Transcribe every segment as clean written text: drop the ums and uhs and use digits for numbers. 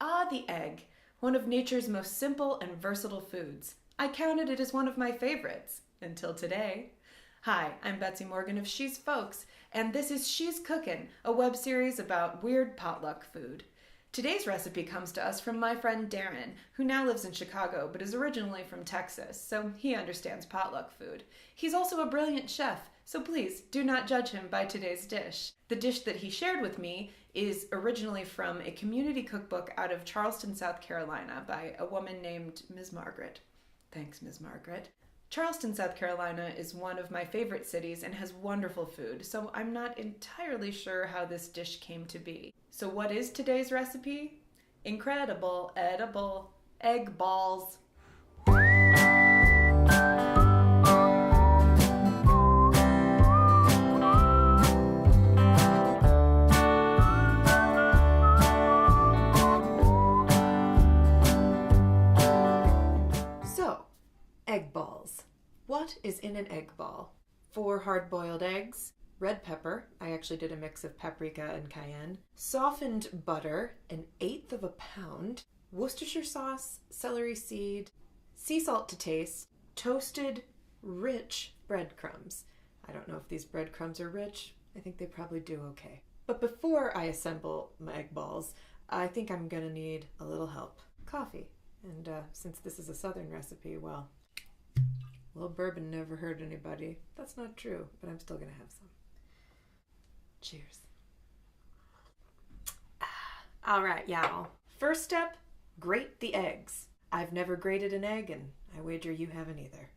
Ah, the egg, one of nature's most simple and versatile foods. I counted it as one of my favorites, until today. Hi, I'm Betsy Morgan of She's Folks, and this is She's Cookin', a web series about weird potluck food. Today's recipe comes to us from my friend Daren, who now lives in Chicago but is originally from Texas, so he understands potluck food. He's also a brilliant chef, so please do not judge him by today's dish. The dish that he shared with me is originally from a community cookbook out of Charleston, South Carolina by a woman named Ms. Margaret. Thanks, Ms. Margaret. Charleston, South Carolina is one of my favorite cities and has wonderful food, so I'm not entirely sure how this dish came to be. So what is today's recipe? Incredible, edible egg balls. So, egg balls. What is in an egg ball? 4 hard-boiled eggs, red pepper, I actually did a mix of paprika and cayenne, softened butter, 1/8 of a pound, Worcestershire sauce, celery seed, sea salt to taste, toasted, rich breadcrumbs. I don't know if these breadcrumbs are rich. I think they probably do okay. But before I assemble my egg balls, I think I'm gonna need a little help. Coffee. And since this is a southern recipe, well, a little bourbon never hurt anybody. That's not true, but I'm still gonna have some. Cheers. All right, y'all. First step, grate the eggs. I've never grated an egg, and I wager you haven't either.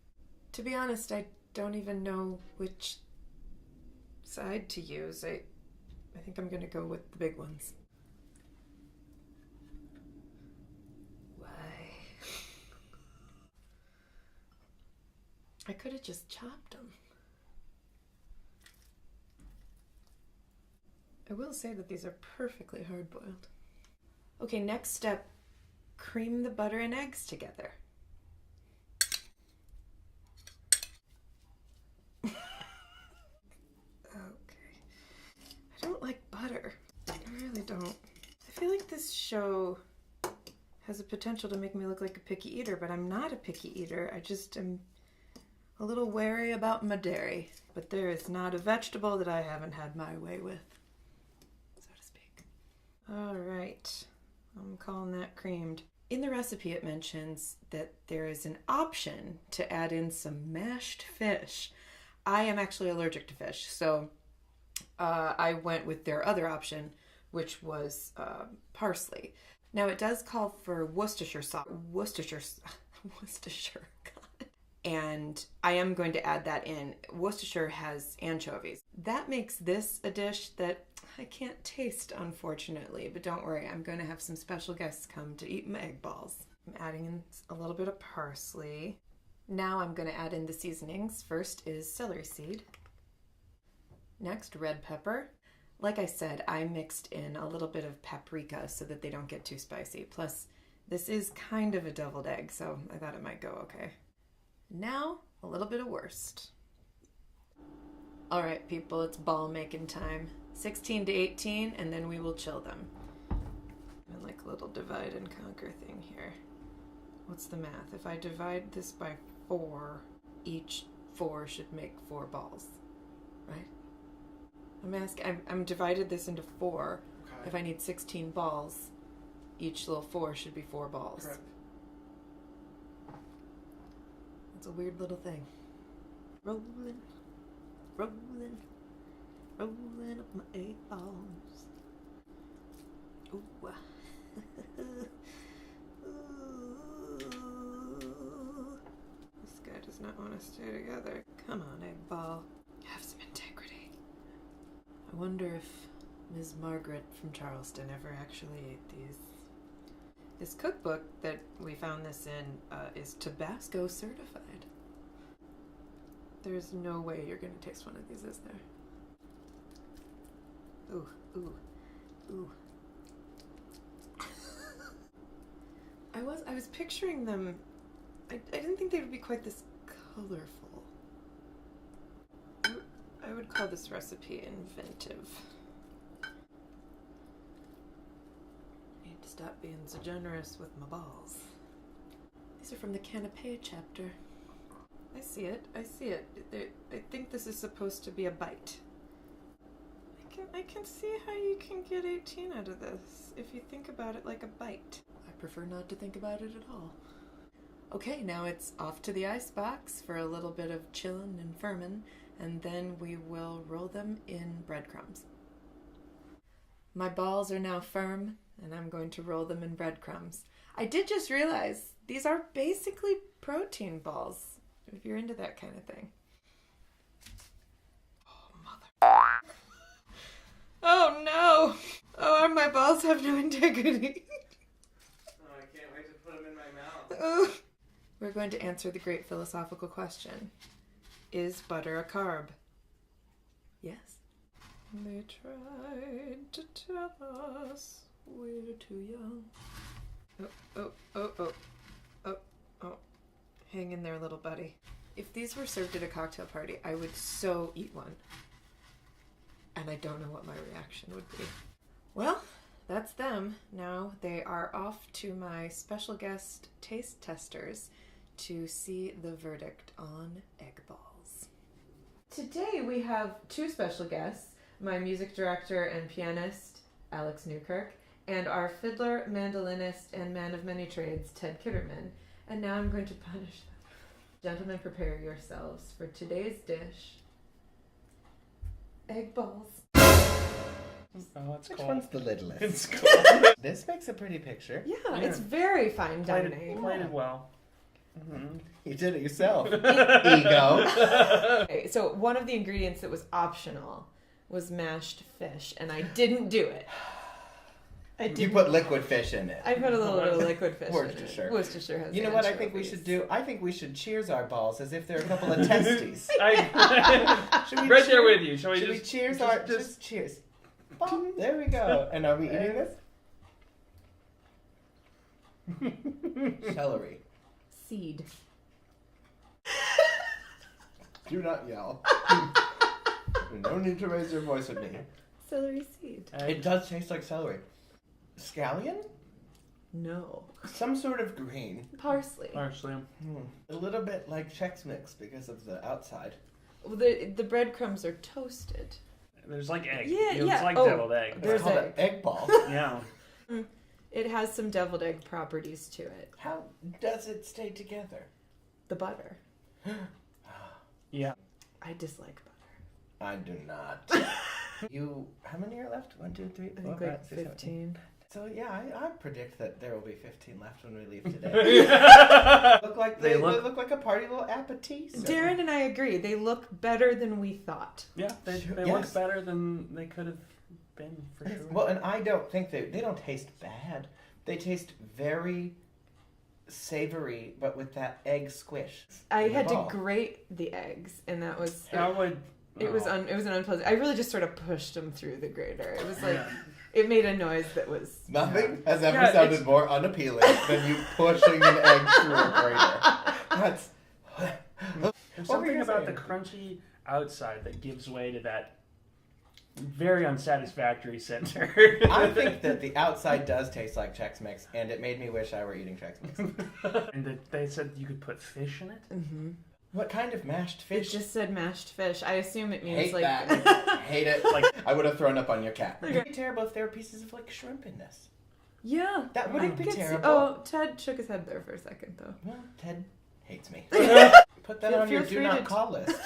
To be honest, I don't even know which side to use. I think I'm gonna go with the big ones. I could have just chopped them. I will say that these are perfectly hard-boiled. Okay, next step, cream the butter and eggs together. Okay. I don't like butter. I really don't. I feel like this show has a potential to make me look like a picky eater, but I'm not a picky eater. I just am a little wary about my dairy, but there is not a vegetable that I haven't had my way with, so to speak. All right, I'm calling that creamed. In the recipe, it mentions that there is an option to add in some mashed fish. I am actually allergic to fish, so I went with their other option, which was parsley. Now, it does call for Worcestershire sauce. Worcestershire. And I am going to add that in. Worcestershire has anchovies. That makes this a dish that I can't taste, unfortunately, but don't worry, I'm going to have some special guests come to eat my egg balls. I'm adding in a little bit of parsley. Now I'm going to add in the seasonings. First is celery seed. Next, red pepper. Like I said, I mixed in a little bit of paprika so that they don't get too spicy. Plus, this is kind of a deviled egg, so I thought it might go okay. Now, a little bit of wurst. All right, people, it's ball making time. 16 to 18, and then we will chill them. And like a little divide and conquer thing here. What's the math? If I divide this by 4, each 4 should make 4 balls, right? I'm divided this into 4. Okay. If I need 16 balls, each little 4 should be 4 balls. Correct. It's a weird little thing. Rolling, rolling, rolling up my 8 balls. Ooh. This guy does not want to stay together. Come on, egg ball. Have some integrity. I wonder if Ms. Margaret from Charleston ever actually ate these. This cookbook that we found this in is Tabasco certified. There's no way you're gonna taste one of these, is there? Ooh, ooh, ooh. I was picturing them. I didn't think they would be quite this colorful. I would call this recipe inventive. I need to stop being so generous with my balls. These are from the canapé chapter. I see it. I think this is supposed to be a bite. I can see how you can get 18 out of this if you think about it like a bite. I prefer not to think about it at all. Okay, now it's off to the icebox for a little bit of chillin' and firmin', and then we will roll them in breadcrumbs. My balls are now firm, and I'm going to roll them in breadcrumbs. I did just realize these are basically protein balls, if you're into that kind of thing. Oh, mother... Oh, no! Oh, my balls have no integrity. Oh, I can't wait to put them in my mouth. Oh. We're going to answer the great philosophical question. Is butter a carb? Yes. They tried to tell us we're too young. Oh. Hang in there, little buddy. If these were served at a cocktail party, I would so eat one. And I don't know what my reaction would be. Well, that's them. Now they are off to my special guest taste testers to see the verdict on egg balls. Today we have two special guests, my music director and pianist, Alex Newkirk, and our fiddler, mandolinist, and man of many trades, Ted Kitterman. And now I'm going to punish them. Gentlemen, prepare yourselves for today's dish. Egg balls. Oh, it's Which cold. one's the littlest? It's cold. This makes a pretty picture. Yeah, it's very fine dining. Plated well. Mm-hmm. You did it yourself. Ego. Okay, so one of the ingredients that was optional was mashed fish, and I didn't do it. You put liquid fish in it. I put a little bit of liquid fish Worcestershire. in it. Worcestershire has You know what I think we anchovies. should do? I think we should cheers our balls as if they're a couple of testes. Should we right there with you. Shall we Should we cheers our... Just cheers. Bum, there we go. And are we eating this? Celery. Seed. Do not yell. No need to raise your voice at me. Celery seed. It does taste like celery. Scallion? No. Some sort of green. Parsley. Parsley. A little bit like Chex Mix because of the outside. Well, the breadcrumbs are toasted. There's like egg. Yeah, It's yeah. like Oh, deviled egg. there's It's called egg. an egg ball. Yeah. It has some deviled egg properties to it. How does it stay together? The butter. Yeah. I dislike butter. I do not. How many are left? 1, 2, 3, I 4, think 5, like 6, 7, 8. 15. So yeah, I predict that there will be 15 left when we leave today. They they look- look like a party little appetizer. Darren and I agree. They look better than we thought. Yeah, they Yes. look better than they could have been, for sure. Well, and I don't think they don't taste bad. They taste very savory, but with that egg squish. I in the had to ball. grate the eggs, and that was How would... it was an unpleasant. I really just sort of pushed them through the grater. It was like it made a noise that was Nothing has ever Yeah, sounded it's- more unappealing than you pushing an egg through a grater. That's. There's What were something you about the saying? crunchy outside that gives way to that very unsatisfactory center. I think that the outside does taste like Chex Mix, and it made me wish I were eating Chex Mix. And that they said you could put fish in it? Mm-hmm. What kind of mashed It fish? just said mashed fish. I assume it means Hate like that. Hate it. Like- I would have thrown up on your cat. Okay. It'd be terrible if there were pieces of like shrimp in this. yeah. That wouldn't be could see- terrible. Oh, Ted shook his head there for a second though. Well, Ted hates me. Put that Feel- on your feel do free not to- call list.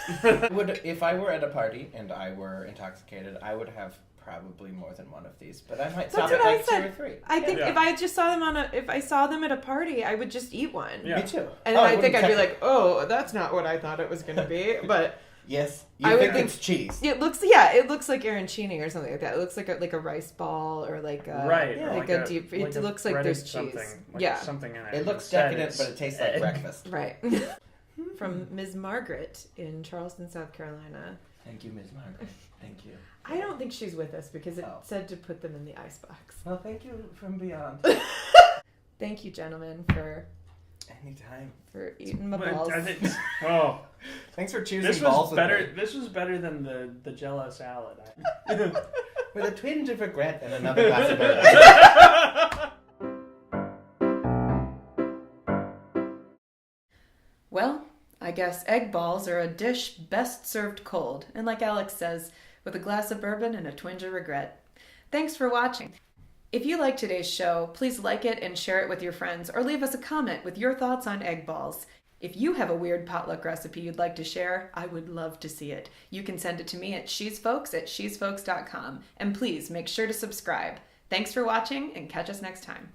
If I were at a party and I were intoxicated, I would have probably more than one of these, but I might That's stop what at I like 2 said. or 3. I think Yeah. if I just saw them if I saw them at a party, I would just eat one. Yeah. Me too. And Oh, then I it think I'd be wouldn't like, oh, that's not what I thought it was going to be. But yes, I you would think think- it's cheese. it looks like arancini or something like that. It looks like a rice ball or like a, Right. yeah, or like a deep. It a looks like breaded there's cheese. something, like Yeah. something in it. It looks Instead, decadent, it's but it tastes like egg. breakfast. Right. From Ms. Margaret in Charleston, South Carolina. Thank you, Ms. Margaret. Thank you. I don't think she's with us because it Oh. said to put them in the icebox. Well, thank you from beyond. Thank you, gentlemen, for Anytime. eating my But balls. I think, oh, Thanks for choosing this balls was with better. me. This was better than the Jell-O salad. With a twinge of regret and another glass of bourbon. Well, I guess egg balls are a dish best served cold, and like Alex says, with a glass of bourbon and a twinge of regret. Thanks for watching. If you like today's show, please like it and share it with your friends, or leave us a comment with your thoughts on egg balls. If you have a weird potluck recipe you'd like to share, I would love to see it. You can send it to me at shesfolks@shesfolks.com. And please make sure to subscribe. Thanks for watching, and catch us next time.